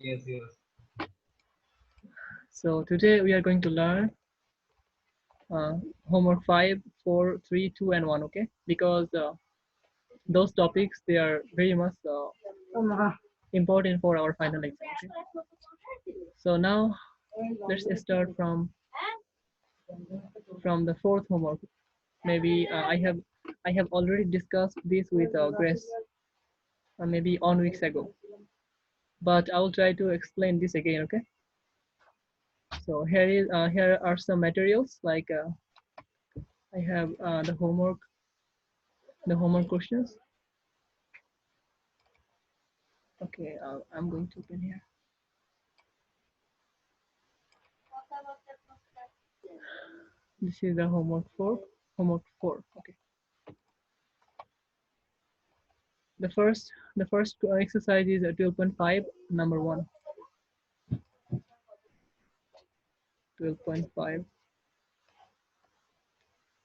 Yes, yes. So today we are going to learn uh, homework 5, 4, 3, 2, and 1. Okay, because those topics, they are very much important for our final exam. Okay? So now let's start from the fourth homework. Maybe I have already discussed this with Grace maybe on weeks ago, but I will try to explain this again. Okay. So here are some materials like I have the homework questions. Okay, I'm going to open here. This is the homework 4. Homework 4. Okay. The first exercise is 12.5, number 1. 12.5.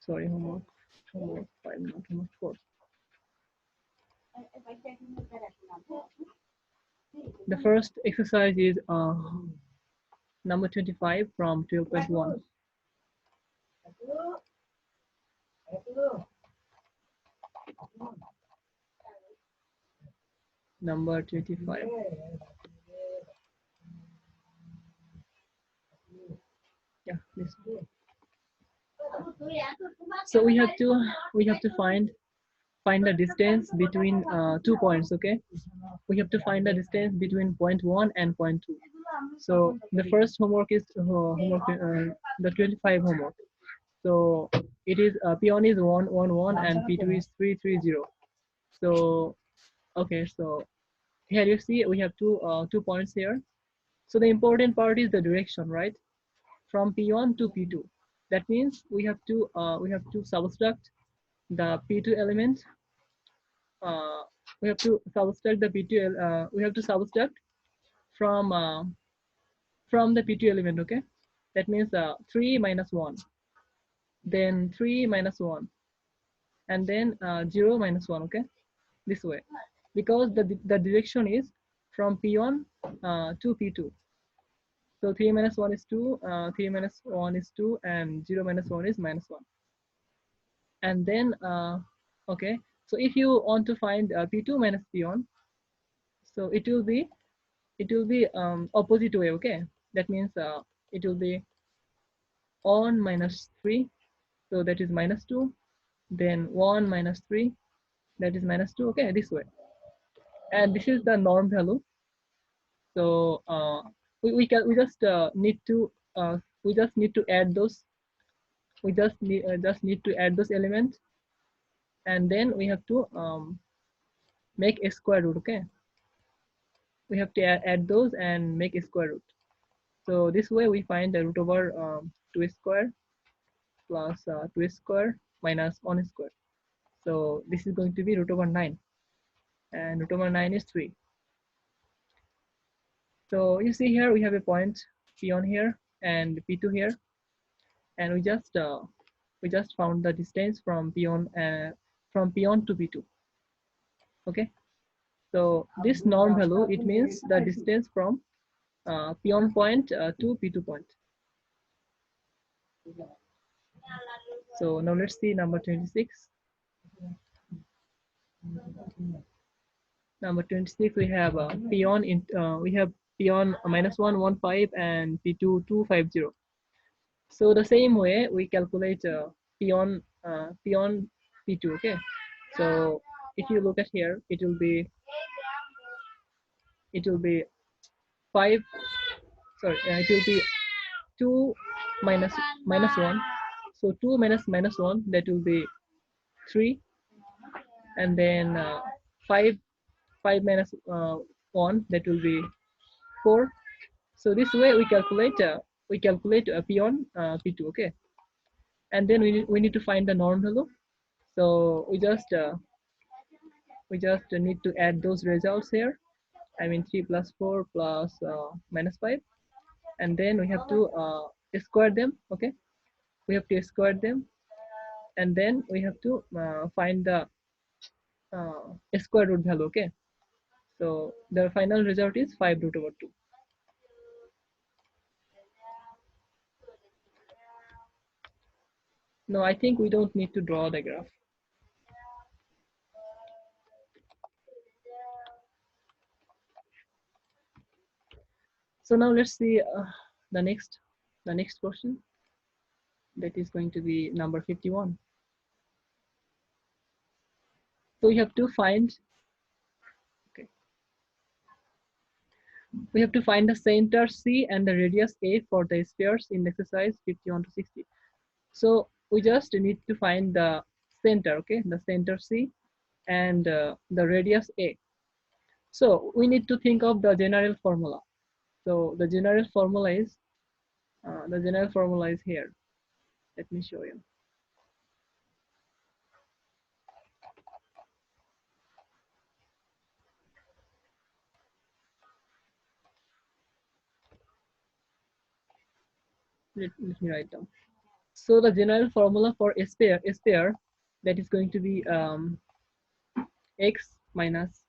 Sorry, homework 5, not homework 4. The first exercise is number 25 from 12.1. Number 25. Yeah, this. So we have to find the distance between 2 points. Okay, we have to find the distance between point 1 and point 2. So the first homework is the 25 homework. So it is P1 is 111 and P2 is 330. So okay, so here you see we have two points here. So the important part is the direction, right? From P1 to P2. That means we have to subtract the P2 element. Uh, we have to subtract the P2. We have to subtract from uh, from the P2 element. Okay, that means 3 minus 1, then 3 minus 1, and then 0 minus 1. Okay, this way, because the direction is from P1 to P2. So 3 minus 1 is 2, 3 minus 1 is 2, and 0 minus 1 is minus 1. And then okay, so if you want to find P2 minus P1, so it will be opposite way. Okay, that means it will be on minus 3, so that is minus 2, then 1 minus 3, that is minus 2. Okay, this way. And this is the norm value. So we just need to add those. We just need to add those elements, and then we have to make a square root. Okay, we have to add those and make a square root. So this way we find the root over 2 square plus 2 square minus 1 square. So this is going to be root over 9, and root over 9 is 3. So you see here we have a point P1 here and P2 here, and we just found the distance from P1 to P2. Okay, so this norm value, it means the distance from P1 point to P2 point. So now let's see number 26. Number 26, we have P1 minus 115 and P2 250. So the same way we calculate P1 P2. Okay, so if you look at here, it will be 5. Sorry, it will be 2 minus 1. So 2 minus 1, that will be 3, and then 5 minus 1, that will be 4. So this way we calculate P1 P2. Okay, and then we need to find the norm value. So we just need to add those results here. I mean 3 plus 4 plus minus 5, and then we have to square them. Okay, we have to square them, and then we have to find the square root value. Okay, so the final result is 5 root over 2. No, I think we don't need to draw the graph. So now let's see the next question. That is going to be number 51. So we have to find, okay, we have to find the center C and the radius A for the spheres in exercise 51 to 60. So we just need to find the center, okay, the center C and the radius A. So we need to think of the general formula. So the general formula is here. Let me show you. Let me write down. So the general formula for a sphere that is going to be x minus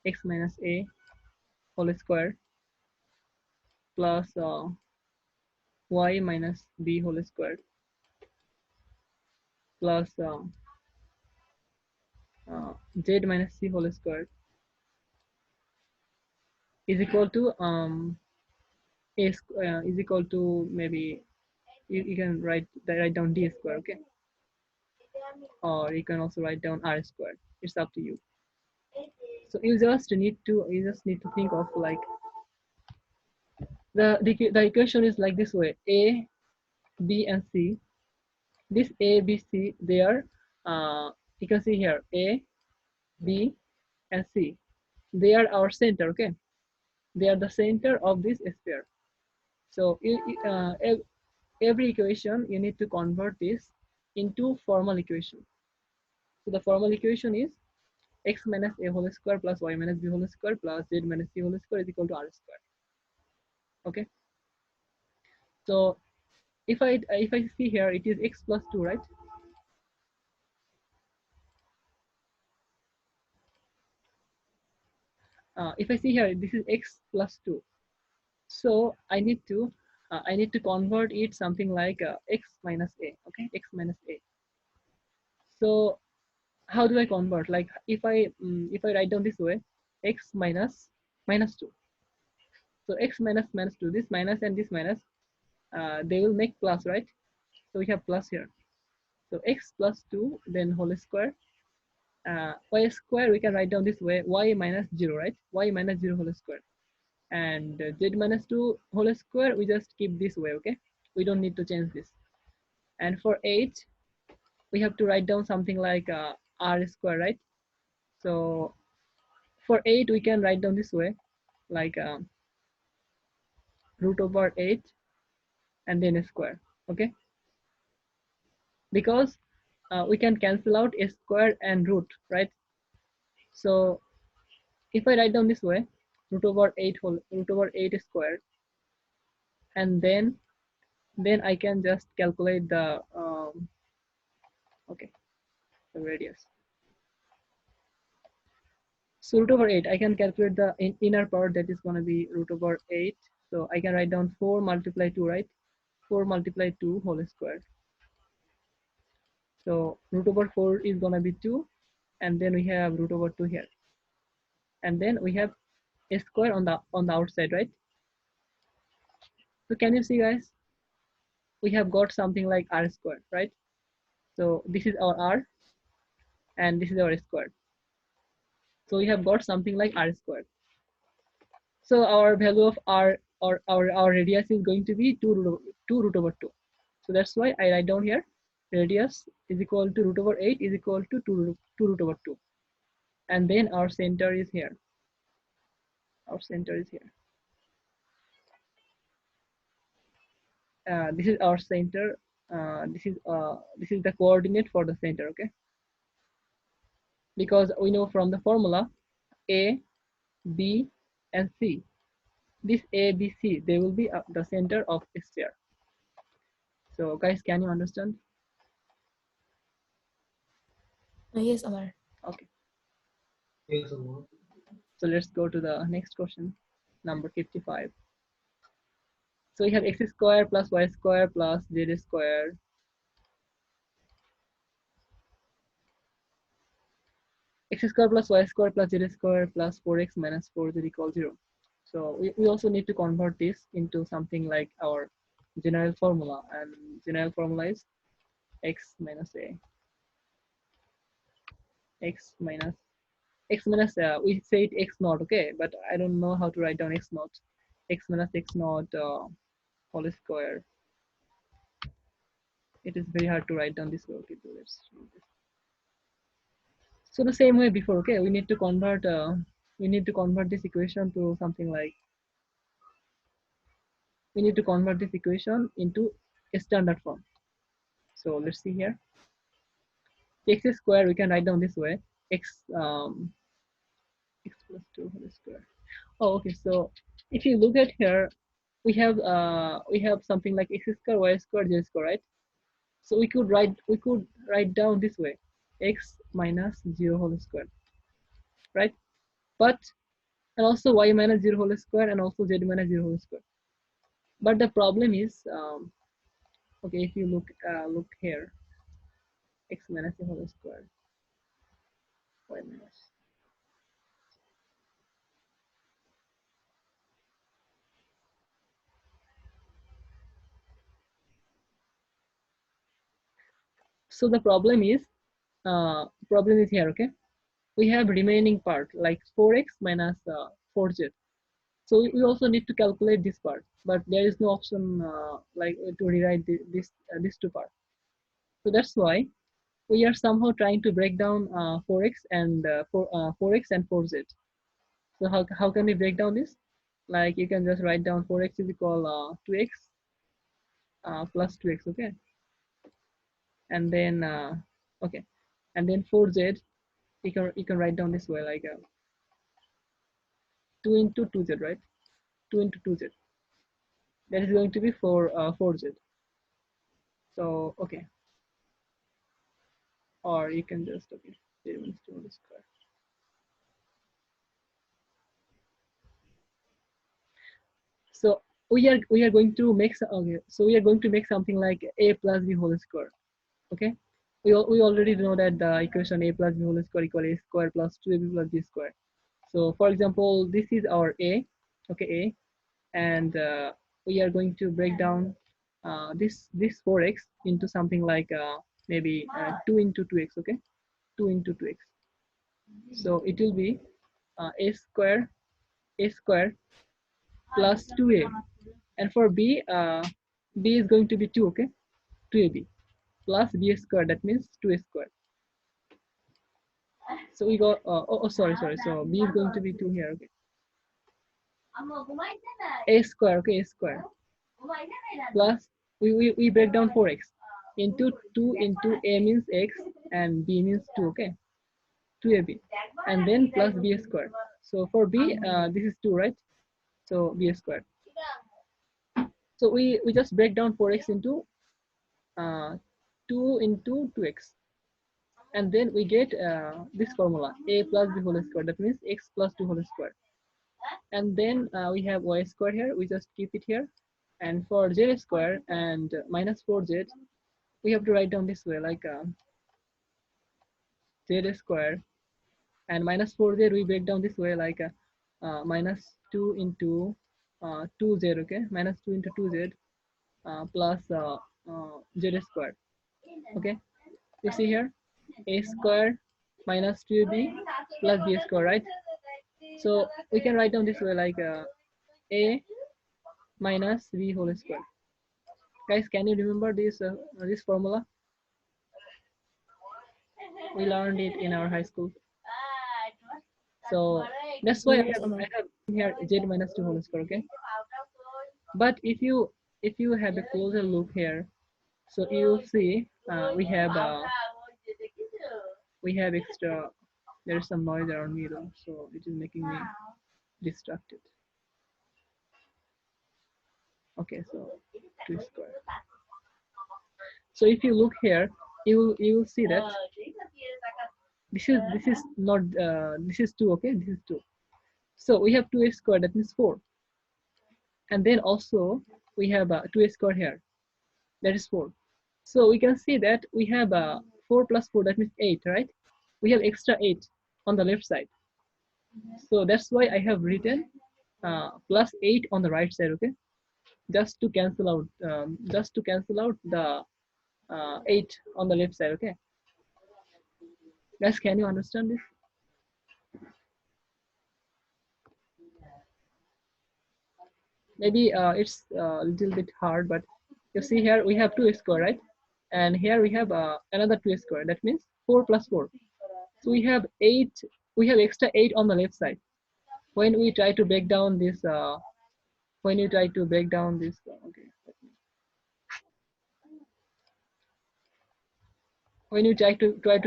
a whole square plus y minus b whole square plus z minus c whole square is equal to is equal to, maybe you can write down d square, okay, or you can also write down r square. It's up to you. So you just need to think of like the equation is like this way: a, b, and c. This a, b, c, they are you can see here a, b, and c. They are our center, okay. They are the center of this sphere. So every equation you need to convert this into formal equation. So the formal equation is x minus a whole square plus y minus b whole square plus z minus c whole square is equal to r square. Okay. So if I see here, it is x plus 2, right? If I see here, this is x plus 2. So I need to convert it something like x minus a. Okay, x minus a. So how do I convert? Like if I write down this way, x minus 2. So x minus 2, this minus and this minus, they will make plus, right? So we have plus here. So x plus 2, then whole square. Y square, we can write down this way, y minus 0, right? Y minus 0 whole square. And z minus 2 whole square, we just keep this way, okay? We don't need to change this. And for 8, we have to write down something like r square, right? So for 8, we can write down this way, like root over 8 and then a square, okay? Because we can cancel out a square and root, right? So if I write down this way, root over 8 square, and then I can just calculate the okay, the radius. So root over 8, I can calculate the inner part, that is going to be root over 8. So I can write down 4 multiply 2, right? 4 multiply 2 whole square. So root over 4 is going to be 2, and then we have root over 2 here, and then we have a square on the outside, right? So can you see, guys? We have got something like r square, right? So this is our r, and this is our square. So we have got something like r square. So our value of r, or our radius, is going to be 2 root over 2. So that's why I write down here radius is equal to root over 8 is equal to 2 root over 2. And then our center is here. Our center is here. This is our center. This is the coordinate for the center, okay? Because we know from the formula A, B, and C. This A, B, C, they will be the center of a sphere. So guys, can you understand? Yes, Amar. Okay. So let's go to the next question, number 55. So we have x square plus y square plus z square x square plus y square plus z square plus 4x minus 4z equals 0. So we also need to convert this into something like our general formula, and general formula is x minus a, x minus we say it x naught, okay, but I don't know how to write down x naught. X minus x naught whole square. It is very hard to write down this way. Okay, so let's do this. So the same way before, okay, we need to convert this equation to something like, we need to convert this equation into a standard form. So let's see here. X square we can write down this way. X plus 2 whole square. Oh, okay. So if you look at here, we have something like x square, y square, z square, right? So we could write down this way, x minus 0 whole square, right? But and also y minus 0 whole square, and also z minus 0 whole square. But the problem is, okay, if you look here, x minus a whole square, y minus. So the problem is here, okay? We have remaining part like 4x minus 4z. So we also need to calculate this part, but there is no option like to rewrite this two part. So that's why we are somehow trying to break down 4x and 4x and 4z. So how can we break down this? Like you can just write down 4x is equal 2x plus 2x, okay, and then okay, and then 4z you can write down this way like 2 into 2z, right? 2 into 2z, that is going to be 4z. So okay, or you can just okay 0 minus 2 whole square. So we are going to make okay, so we are going to make something like a plus b whole square, okay. We already know that the equation a plus b whole square equal a square plus 2ab plus b square. So for example, this is our a, okay, a, and we are going to break down this 4x into something like maybe 2 into 2x, okay, 2 into 2x. So it will be a square plus 2a, and for b is going to be 2, okay, 2ab plus b square, that means 2a square. So we got sorry, so b is going to be 2 here, okay, a square, okay, a square plus we break down 4x into 2 into a means x and b means 2, okay, 2ab, and then plus b square. So for b this is 2, right? So b square. So we just break down 4x into 2 into 2x, and then we get this formula a plus b whole square, that means x plus 2 whole square, and then we have y square here, we just keep it here, and for z square and minus 4z we have to write down this way like z square and minus 4z we break down this way like minus 2 into 2z, okay, minus 2 into 2z plus z square, okay. You see here a square minus 2b plus b square, right? So we can write down this way like a minus b whole square. Guys, can you remember this formula? We learned it in our high school. So that's why Yes, I Amar. have here z minus 2 whole square, okay. But if you have a closer look here, so you'll see we have extra. There's some noise around me though, so it is making me distracted. Okay, so 2 square. So if you look here, you will see that this is not this is 2, okay, this is 2. So we have 2 square, that means 4, and then also we have 2 square here, that is 4. So we can see that we have 4 plus 4, that means 8, right? We have extra 8 on the left side. So that's why I have written plus 8 on the right side, okay? Just to cancel out, the 8 on the left side, okay? Guys, can you understand this? Maybe it's a little bit hard, but you see here we have 2 square, right? And here we have another 2 square. That means 4 plus 4. So we have 8. We have extra 8 on the left side. When we try to break down this, okay. When you try to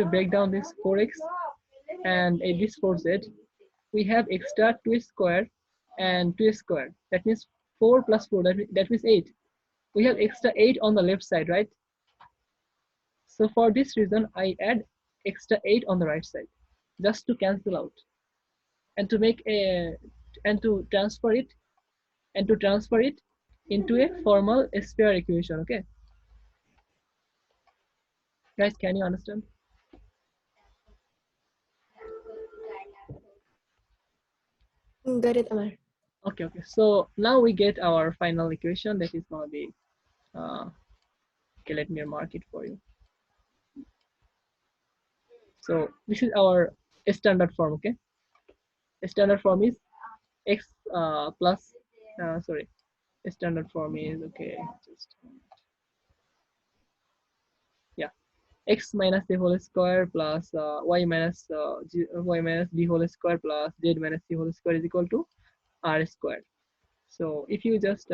break down this 4x and this 4z, we have extra 2 square and 2 square. That means 4 plus 4. That means 8. We have extra 8 on the left side, right? So for this reason, I add extra 8 on the right side, just to cancel out, and to make a and to transfer it into a formal sphere equation. Okay, guys, can you understand? Got it, Amar. Okay, okay. So now we get our final equation that is gonna be. Okay, let me mark it for you. So this is our standard form. Okay, standard form is x plus. Sorry, standard form is okay. Just yeah, x minus a whole square plus y minus b whole square plus z minus c whole square is equal to r squared. So if you just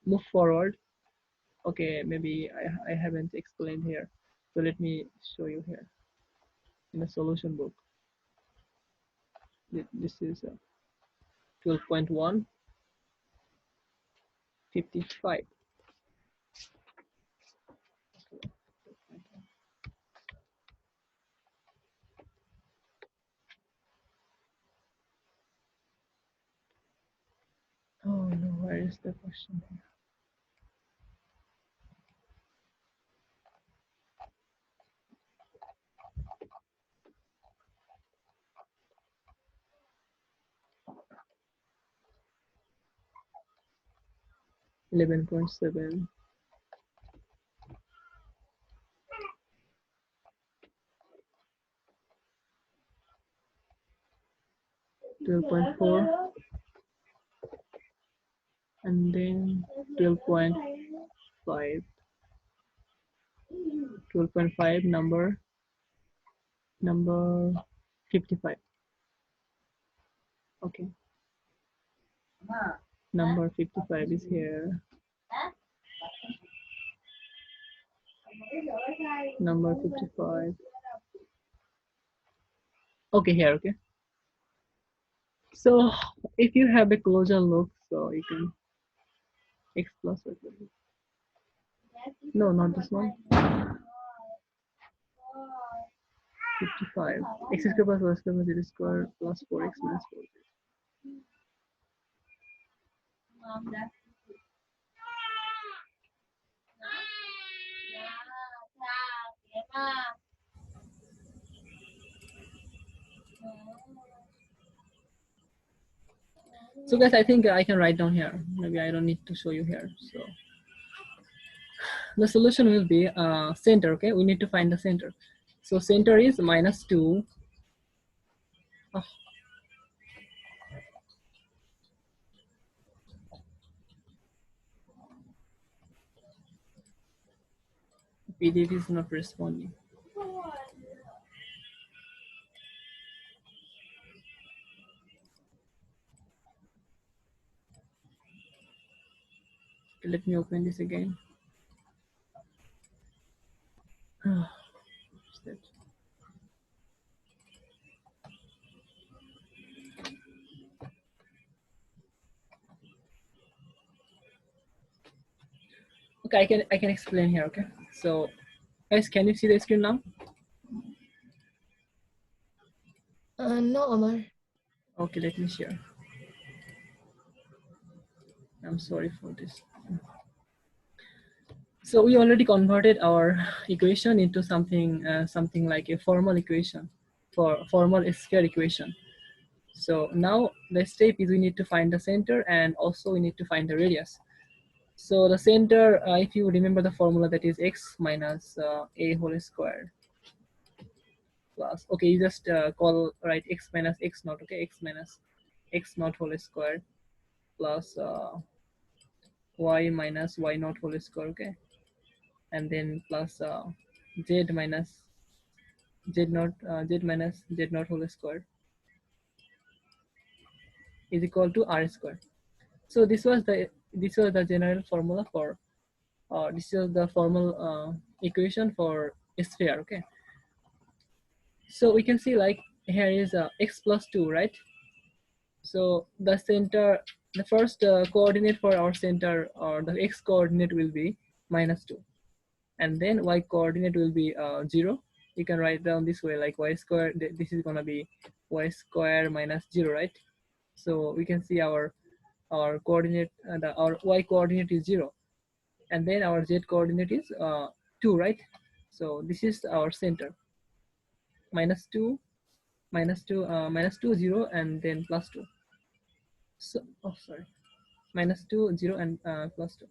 move forward, okay, maybe I haven't explained here. So let me show you here in the solution book. This is 12.1, 55. Oh no, where is the question here? 11.7, 12.4, and then 12.5, 12.5 number 55. Okay, number 55 is here. Number 55. Okay, here. Okay. So if you have a closer look, so you can x plus y plus. No, not this one. 55. X square plus y square plus z square plus 4x minus 4. So guys, I think I can write down here. Maybe I don't need to show you here. So the solution will be center. Okay, we need to find the center. So center is minus 2. Oh, PDF is not responding. Okay, let me open this again. What's that? Okay, I can explain here. Okay, so guys, can you see the screen now? No, Amar. Okay, let me share. I'm sorry for this. So we already converted our equation into something like a formal equation for formal sphere equation. So now the step is we need to find the center, and also we need to find the radius. So the center, if you remember the formula, that is x minus a whole square plus, okay, you just call, right, x minus x naught, okay, x minus x naught whole square plus y minus y naught whole square, okay, and then plus z minus z minus z naught whole square is equal to r square. So this was the general formula for this is the formal equation for a sphere, okay. So we can see, like, here is x plus 2, right? So the center, the first coordinate for our center, or the x coordinate, will be minus 2, and then y coordinate will be 0. You can write down this way, like y square, this is gonna be y square minus 0, right? So we can see our coordinate, our y coordinate is 0, and then our z coordinate is 2, right? So this is our center, minus 2, minus 2, minus 2, 0, and then plus 2. So, oh, sorry, minus 2, 0, and plus 2.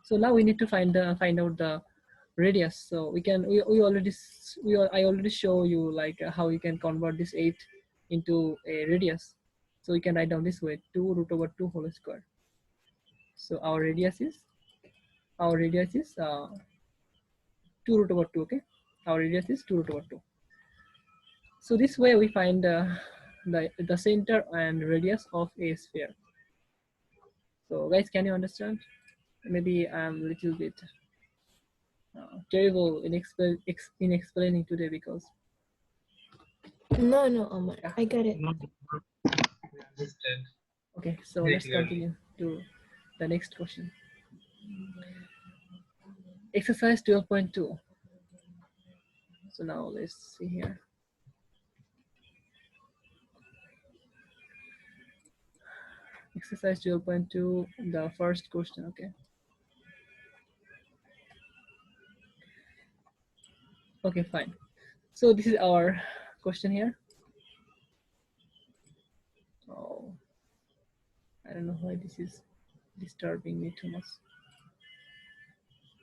So now we need to find out the radius. So I already show you, like, how you can convert this 8 into a radius. So we can write down this way, 2 root over 2 whole square. So our radius is 2 root over 2, okay. Our radius is 2 root over 2. So this way we find the center and radius of a sphere. So guys, can you understand? Maybe I'm a little bit terrible in explaining today, because No, no, Omar. yeah. I got it. No, we understand. Okay, so Very let's clearly. continue to the next question. Exercise 12.2. So now let's see here. Exercise 12.2, the first question, okay. Okay, fine. So this is our question here. Oh, I don't know why this is disturbing me too much.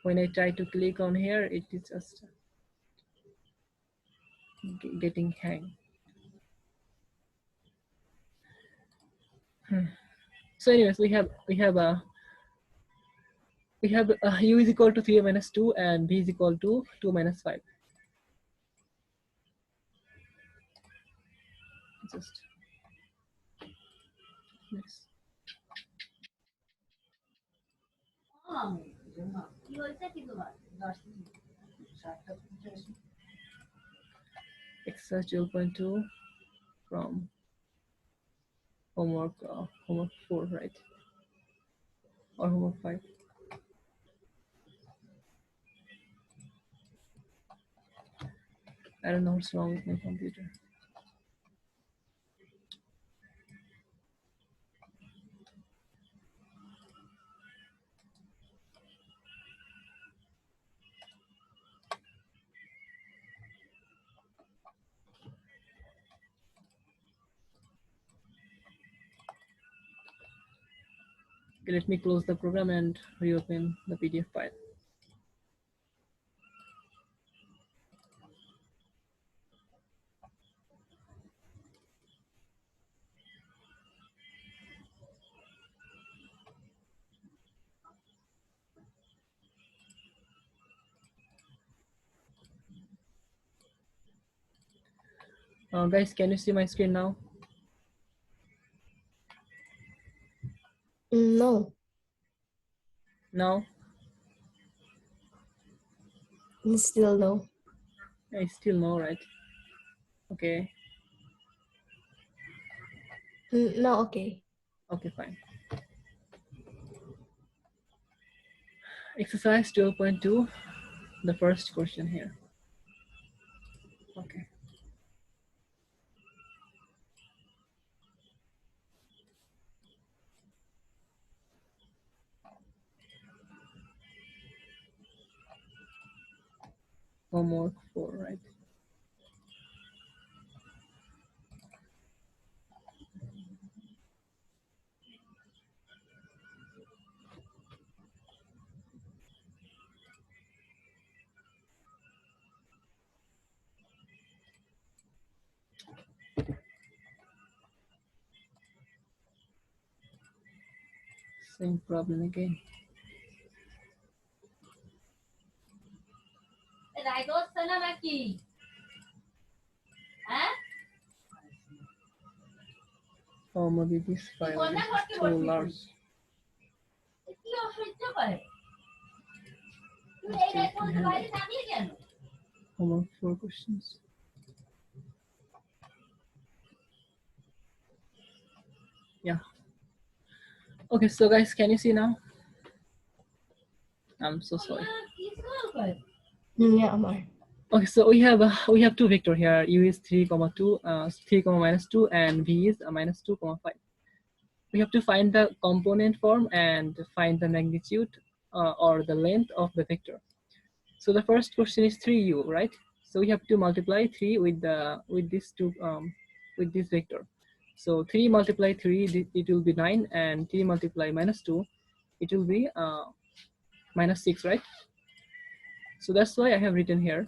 When I try to click on here, it is just getting hang. So anyways, we have u is equal to 3 minus 2 and b is equal to 2 minus 5. Just yes. Exercise 0.2 from homework 4, right? Or homework 5. I don't know what's wrong with my computer. Okay, let me close the program and reopen the PDF file. Guys, can you see my screen now? No, Now? still no. I still no, right? Okay. No, okay. Okay, fine. Exercise 12.2, the first question here. Okay. Homework 4, right? Same problem again. Or maybe this file is too large. Homework 4 questions. Yeah. Okay, so guys, can you see now? I'm so sorry. Yeah, Amar. Okay, so we have two vector here. U is 3, 2, 3, minus 2, and V is minus 2, 5. We have to find the component form and find the magnitude or the length of the vector. So the first question is 3u, right? So we have to multiply 3 with this vector. So 3 multiply 3, it will be 9, and 3 multiply minus 2, it will be minus 6, right? So that's why I have written here.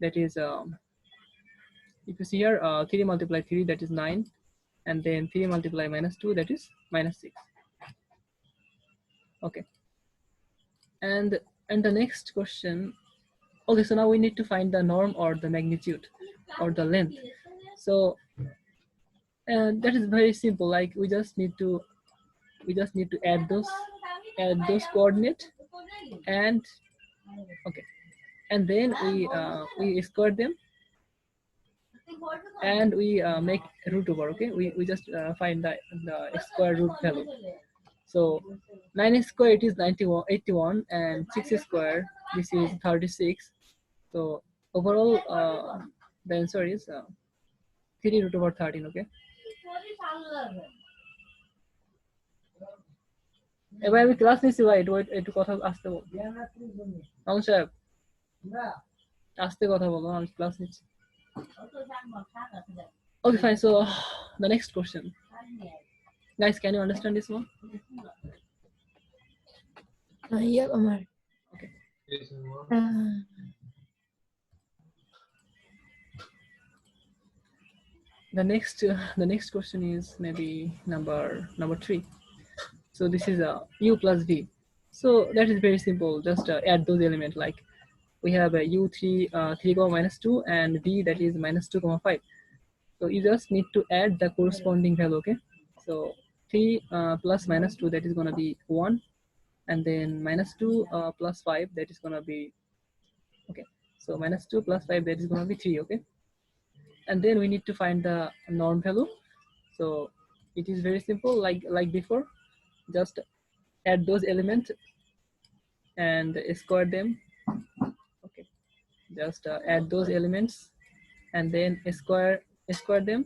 That is, if you see here, 3 multiply 3, that is 9, and then 3 multiply minus 2, that is minus 6. Okay. And the next question. Okay, so now we need to find the norm or the magnitude or the length. So that is very simple. Like we just need to add those coordinates, and okay, and then we square them, and we make root over. Okay, we just find the square root value. So 9 square, it is 81, and 6 square, this is 36. So overall the answer is 3 root over 13. Okay, এবার আমি class নিছি ভাই, একটু কথা আসতে বল। মামুন সাহেব আস্তে কথা বলো, আমি ক্লাস নিচ্ছি। Okay, fine. So the next question, guys, can you understand this one? Yeah, Amar. Okay. The next question is maybe number 3. So this is u plus v. So that is very simple. Just add those elements. Like we have a u3 3, minus 2, and v, that is minus 2, 5. So you just need to add the corresponding value. Okay. So 3 plus minus 2, that is going to be 1, and then minus 2 plus 5, that is going to be okay. So minus 2 plus 5, that is going to be 3. Okay. And then we need to find the norm value. So it is very simple, like before. Just add those elements and square them. Okay, just add those elements and then square them,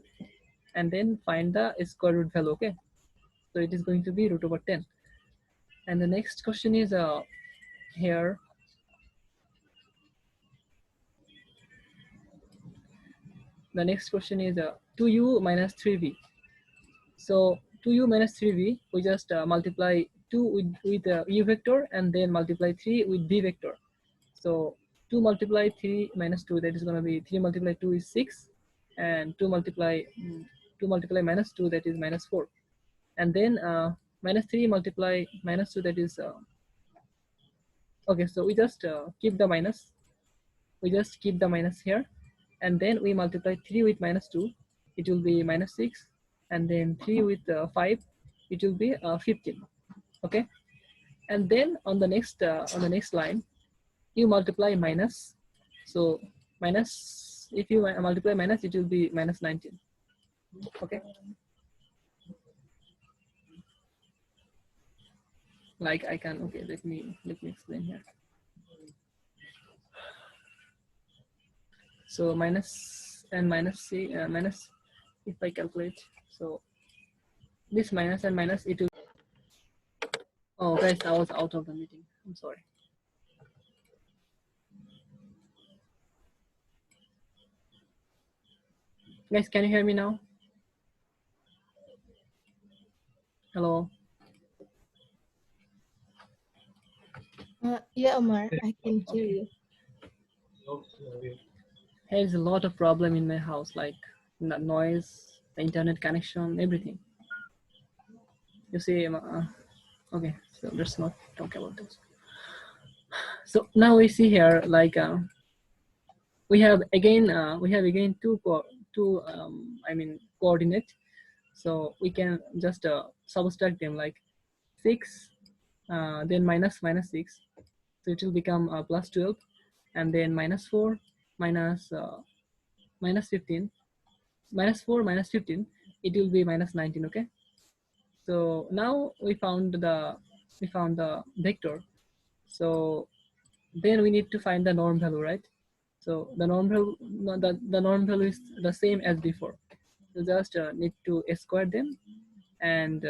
and then find the square root value. Okay, so it is going to be root over 10. And the next question is here. The next question is 2u minus 3v. So 2u minus 3v, we just multiply 2 with u vector, and then multiply 3 with v vector. So 2 multiply 3 minus 2, that is going to be 3 multiply 2 is 6, and 2 multiply minus 2, that is minus 4. And then minus 3 multiply minus 2, that is okay. So we just keep the minus. We just keep the minus here, and then we multiply 3 with minus 2, it will be minus 6, and then 3 with 5, it will be 15. Okay, and then on the next line, you multiply minus. So minus, if you multiply minus, it will be minus 19. Okay, like I can, okay, let me explain here. So minus and minus, see minus, if I calculate, so this minus and minus, it will, oh guys, I was out of the meeting, I'm sorry. Guys, can you hear me now? Hello. Yeah, Amar, I can hear you. There's a lot of problem in my house, like noise, the internet connection, everything. You see, Okay, so let's not talk about this. So now we see here like we have again two I mean coordinate. So we can just subtract them like 6, then minus 6. So it will become plus 12, and then minus 4, minus minus 15, minus 4, minus 15. It will be minus 19. Okay. So now we found the vector. So then we need to find the norm value, right? So the norm value, no, the norm value is the same as before. You just need to square them and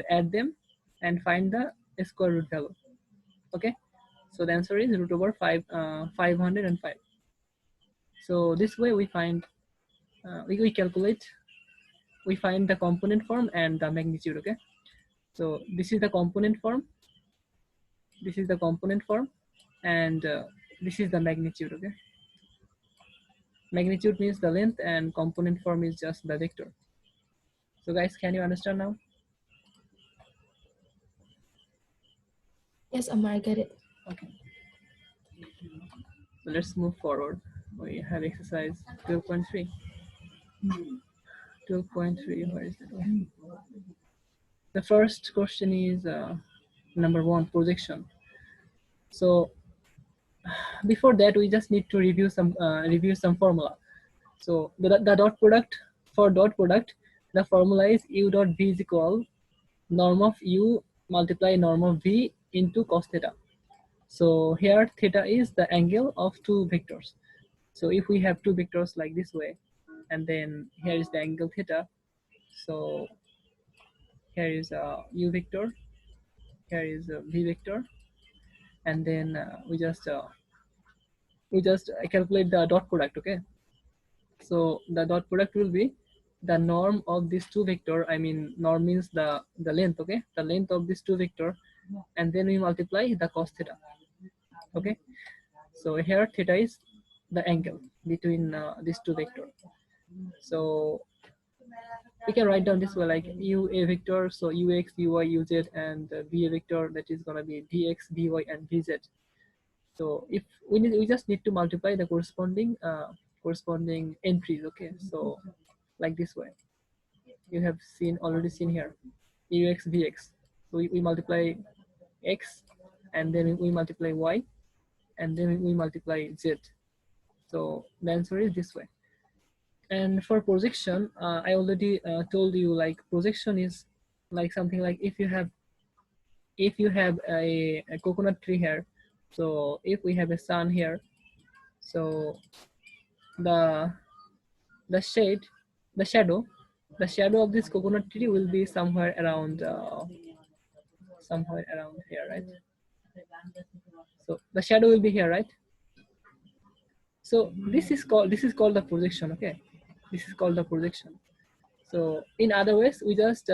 add them and find the square root value. Okay. So the answer is root over 505. So this way we find we calculate, we find the component form and the magnitude. Okay. So this is the component form. This is the component form, and this is the magnitude. Okay. Magnitude means the length, and component form is just the vector. So guys, can you understand now? Yes, Amar, get it. Okay. So let's move forward. We have exercise 12.3. 12.3, where is it? The first question is number 1, projection. So before that, we just need to review some formula. So the dot product, for dot product, the formula is u dot v is equal norm of u multiply norm of v into cos theta. So here theta is the angle of two vectors. So if we have two vectors like this way, and then here is the angle theta. So here is a u vector, here is a v vector, and then we just calculate the dot product. Okay. So the dot product will be the norm of these two vector. I mean, norm means the length. Okay, the length of these two vector, and then we multiply the cos theta. Okay. So here theta is the angle between these two vector. So we can write down this way like u a vector, so ux, uy, uz, and v a vector, that is gonna be vx, vy, and vz. So if we just need to multiply the corresponding entries. Okay, so like this way, you have already seen here ux, vx. So we multiply x, and then we multiply y, and then we multiply z. So the answer is this way. And for projection, I already told you like projection is like something like if you have a coconut tree here. So if we have a sun here, so the the shade, the shadow, the shadow of this coconut tree will be somewhere around here, right? So the shadow will be here, right? So this is called the projection. Okay, this is called the projection. So in other ways, we just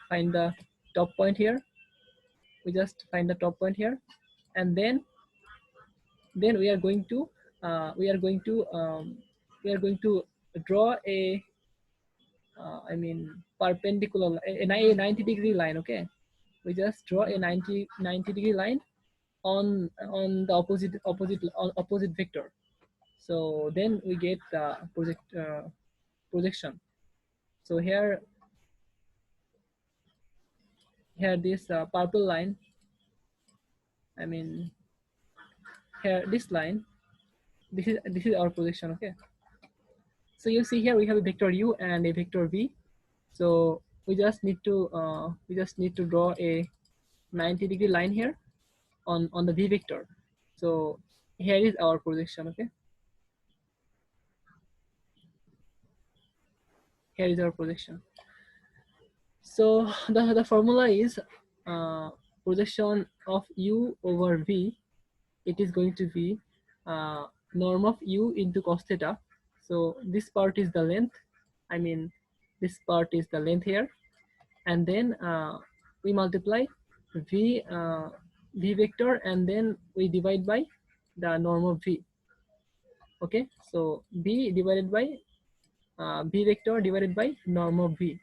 find the top point here. We just find the top point here, and then we are going to we are going to draw a I mean perpendicular a 90-degree line. Okay, we just draw a 90-degree line on the opposite vector. So then we get the projection. So here this purple line, I mean here this line, this is our projection. Okay, so you see here we have a vector u and a vector v. So we just need to draw a 90-degree line here on the v vector. So here is our projection. Okay, here is our projection. So the formula is projection of u over v. It is going to be norm of u into cos theta. So this part is the length. I mean, this part is the length here, and then we multiply v vector, and then we divide by the norm of v. Okay, so b divided by v vector divided by norm of v.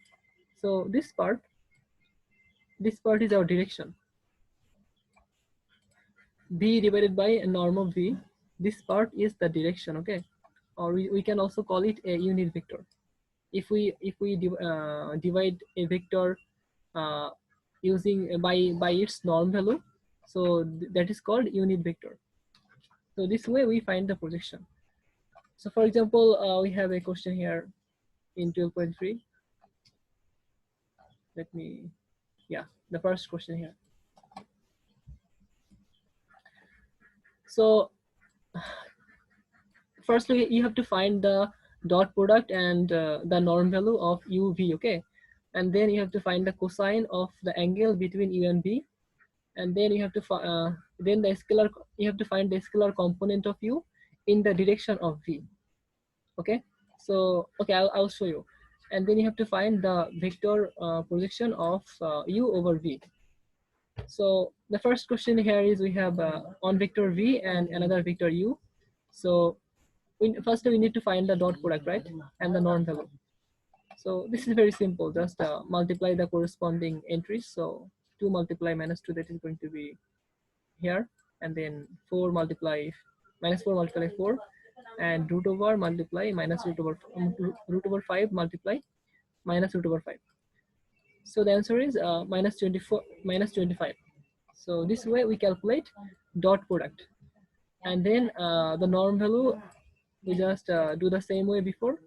So this part this part is our direction. V divided by a norm of V. This part is the direction, okay? Or we can also call it a unit vector. If we divide a vector uh, using by its norm value, so that is called unit vector. So this way we find the projection. So for example, we have a question here in 12.3. Let me, yeah, the first question here. So firstly, you have to find the dot product and the norm value of uv, okay? And then you have to find the cosine of the angle between u and v, and then you have to then the scalar, you have to find the scalar component of u in the direction of v, okay? So okay, I'll show you. And then you have to find the vector projection of u over v. So the first question here is we have one vector v and another vector u. So first we need to find the dot product, right? And the norm value. So this is very simple. Just multiply the corresponding entries. So 2 multiply minus 2, that is going to be here. And then 4 multiply minus 4 multiply 4. And root over multiply minus root over 5 multiply minus root over 5. So the answer is minus 24 minus 25. So this way we calculate dot product. And then the norm value, we just do the same way before.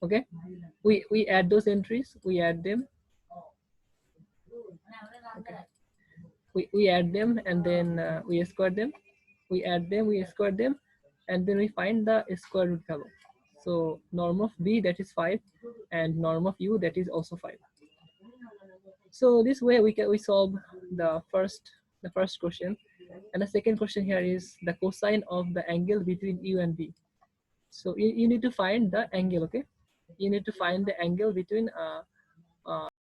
Okay, we add those entries, we add them. Okay, we add them, and then we square them, we add them, we square them, and then we find the square root value. So norm of b, that is 5, and norm of u, that is also 5. So this way we solve the first question. And the second question here is the cosine of the angle between u and v. So you need to find the angle, okay? You need to find the angle between